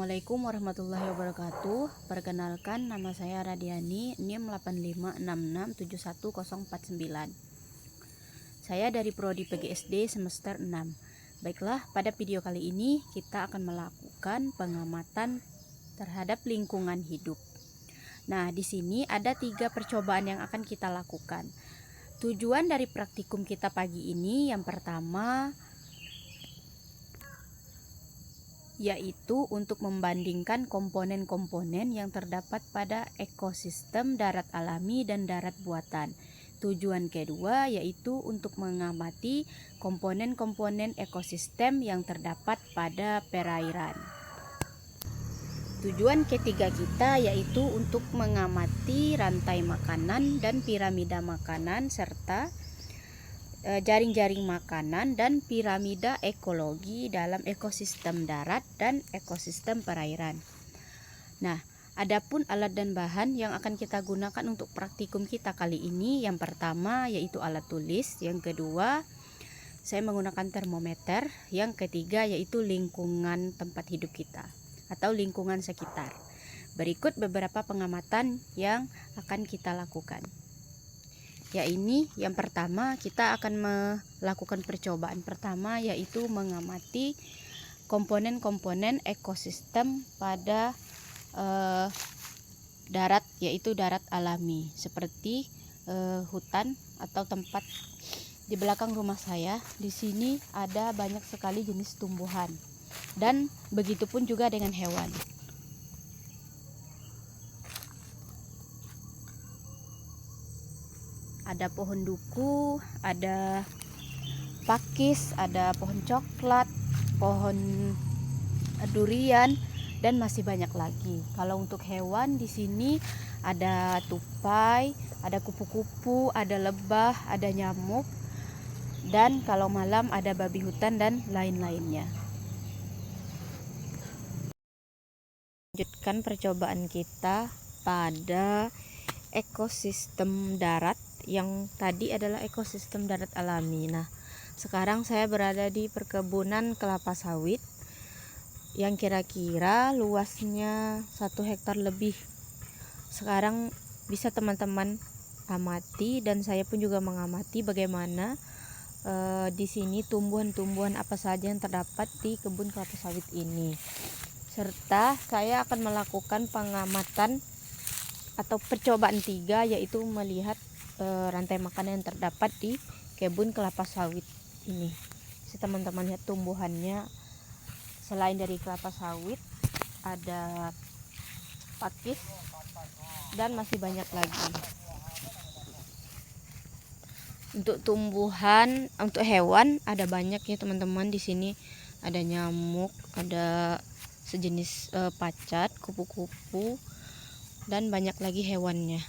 Assalamualaikum warahmatullahi wabarakatuh. Perkenalkan, nama saya Radiani, NIM 85667149. Saya dari Prodi PGSD semester 6. Baiklah, pada video kali ini kita akan melakukan pengamatan terhadap lingkungan hidup. Nah, di sini ada 3 percobaan yang akan kita lakukan. Tujuan dari praktikum kita pagi ini yang pertama yaitu untuk membandingkan komponen-komponen yang terdapat pada ekosistem darat alami dan darat buatan. Tujuan kedua yaitu untuk mengamati komponen-komponen ekosistem yang terdapat pada perairan. Tujuan ketiga kita yaitu untuk mengamati rantai makanan dan piramida makanan serta jaring-jaring makanan dan piramida ekologi dalam ekosistem darat dan ekosistem perairan. Nah, adapun alat dan bahan yang akan kita gunakan untuk praktikum kita kali ini, yang pertama yaitu alat tulis, yang kedua saya menggunakan termometer, yang ketiga yaitu lingkungan tempat hidup kita atau lingkungan sekitar. Berikut beberapa pengamatan yang akan kita lakukan. Ya, ini yang pertama kita akan melakukan percobaan pertama yaitu mengamati komponen-komponen ekosistem pada darat, yaitu darat alami seperti hutan atau tempat di belakang rumah saya. Di sini ada banyak sekali jenis tumbuhan dan begitupun juga dengan hewan. Ada pohon duku, ada pakis, ada pohon coklat, pohon durian, dan masih banyak lagi. Kalau untuk hewan di sini ada tupai, ada kupu-kupu, ada lebah, ada nyamuk, dan kalau malam ada babi hutan dan lain-lainnya. Lanjutkan percobaan kita pada ekosistem darat. Yang tadi adalah ekosistem darat alami. Nah, sekarang saya berada di perkebunan kelapa sawit yang kira-kira luasnya 1 hektar lebih. Sekarang bisa teman-teman amati dan saya pun juga mengamati bagaimana di sini tumbuhan-tumbuhan apa saja yang terdapat di kebun kelapa sawit ini. Serta saya akan melakukan pengamatan atau percobaan 3 yaitu melihat rantai makanan yang terdapat di kebun kelapa sawit ini. Si teman-teman lihat tumbuhannya, selain dari kelapa sawit ada pakis dan masih banyak lagi. Untuk tumbuhan, untuk hewan ada banyak ya teman-teman. Di sini ada nyamuk, ada sejenis pacat, kupu-kupu, dan banyak lagi hewannya.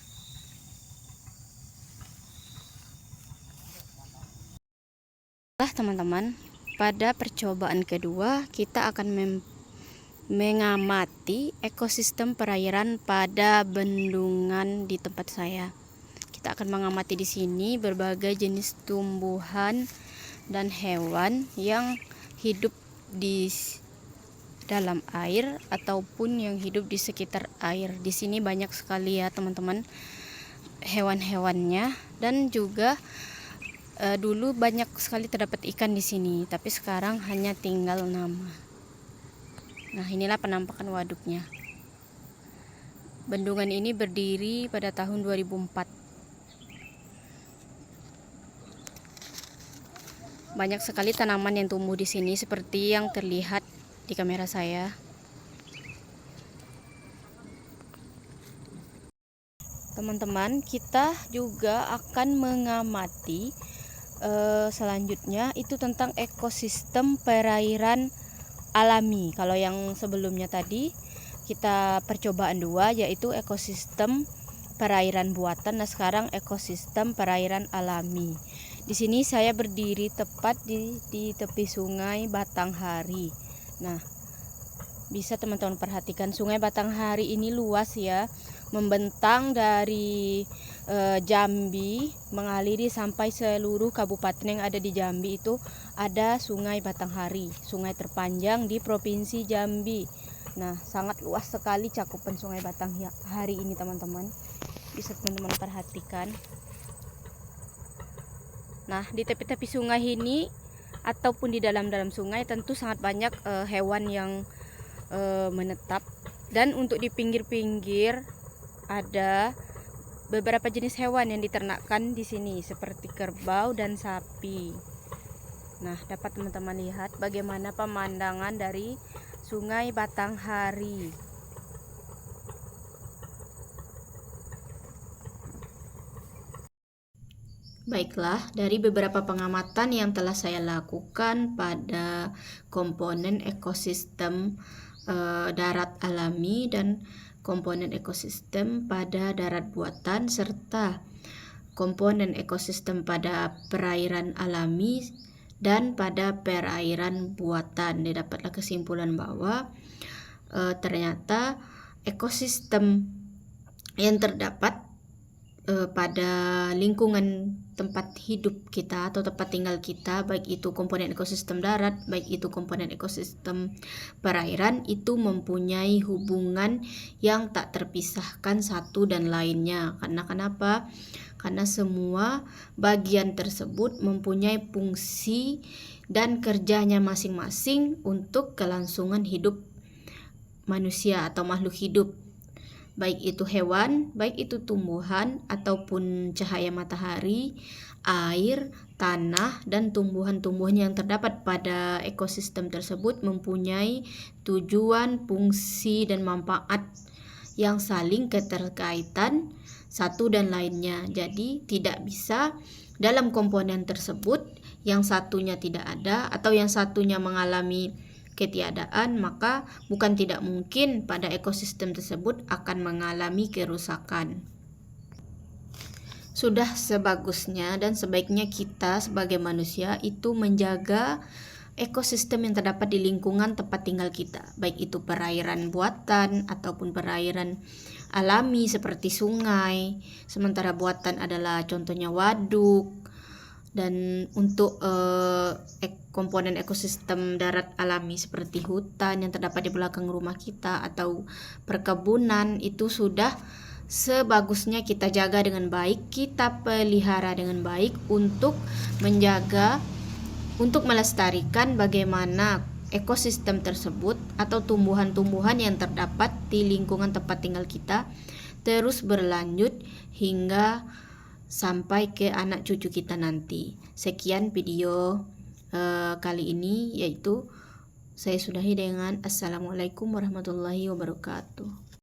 Teman-teman, pada percobaan kedua kita akan mengamati ekosistem perairan pada bendungan di tempat saya. Kita akan mengamati di sini berbagai jenis tumbuhan dan hewan yang hidup di dalam air ataupun yang hidup di sekitar air. Di sini banyak sekali ya teman-teman hewan-hewannya, dan juga dulu banyak sekali terdapat ikan di sini, tapi sekarang hanya tinggal nama. Nah, inilah penampakan waduknya. Bendungan ini berdiri pada tahun 2004. Banyak sekali tanaman yang tumbuh di sini seperti yang terlihat di kamera saya. Teman-teman, kita juga akan mengamati selanjutnya itu tentang ekosistem perairan alami. Kalau yang sebelumnya tadi kita percobaan 2 yaitu ekosistem perairan buatan. Nah, sekarang ekosistem perairan alami. Di sini saya berdiri tepat di tepi sungai Batanghari. Nah, bisa teman-teman perhatikan sungai Batanghari ini luas ya, membentang dari Jambi, mengaliri sampai seluruh kabupaten yang ada di Jambi. Itu ada sungai Batanghari, sungai terpanjang di provinsi Jambi. Nah, sangat luas sekali cakupan Sungai Batang hari ini, teman-teman. Bisa teman-teman perhatikan. Nah, di tepi-tepi sungai ini ataupun di dalam-dalam sungai tentu sangat banyak hewan yang menetap. Dan untuk di pinggir-pinggir ada beberapa jenis hewan yang diternakkan di sini seperti kerbau dan sapi. Nah, dapat teman-teman lihat bagaimana pemandangan dari Sungai Batanghari. Baiklah, dari beberapa pengamatan yang telah saya lakukan pada komponen ekosistem darat alami dan komponen ekosistem pada darat buatan serta komponen ekosistem pada perairan alami dan pada perairan buatan, didapatlah kesimpulan bahwa ternyata ekosistem yang terdapat pada lingkungan tempat hidup kita atau tempat tinggal kita, baik itu komponen ekosistem darat, baik itu komponen ekosistem perairan, itu mempunyai hubungan yang tak terpisahkan satu dan lainnya. Karena kenapa? Karena semua bagian tersebut mempunyai fungsi dan kerjanya masing-masing untuk kelangsungan hidup manusia atau makhluk hidup, baik itu hewan, baik itu tumbuhan ataupun cahaya matahari, air, tanah, dan tumbuhan-tumbuhan yang terdapat pada ekosistem tersebut mempunyai tujuan, fungsi, dan manfaat yang saling keterkaitan satu dan lainnya. Jadi tidak bisa dalam komponen tersebut yang satunya tidak ada atau yang satunya mengalami ketiadaan, maka bukan tidak mungkin pada ekosistem tersebut akan mengalami kerusakan. Sudah sebagusnya dan sebaiknya kita sebagai manusia itu menjaga ekosistem yang terdapat di lingkungan tempat tinggal kita, baik itu perairan buatan ataupun perairan alami seperti sungai. Sementara buatan adalah contohnya waduk. Dan untuk komponen ekosistem darat alami seperti hutan yang terdapat di belakang rumah kita atau perkebunan, itu sudah sebagusnya kita jaga dengan baik, kita pelihara dengan baik untuk menjaga, untuk melestarikan bagaimana ekosistem tersebut atau tumbuhan-tumbuhan yang terdapat di lingkungan tempat tinggal kita terus berlanjut hingga sampai ke anak cucu kita nanti. Sekian video kali ini, yaitu saya sudahi dengan Assalamualaikum warahmatullahi wabarakatuh.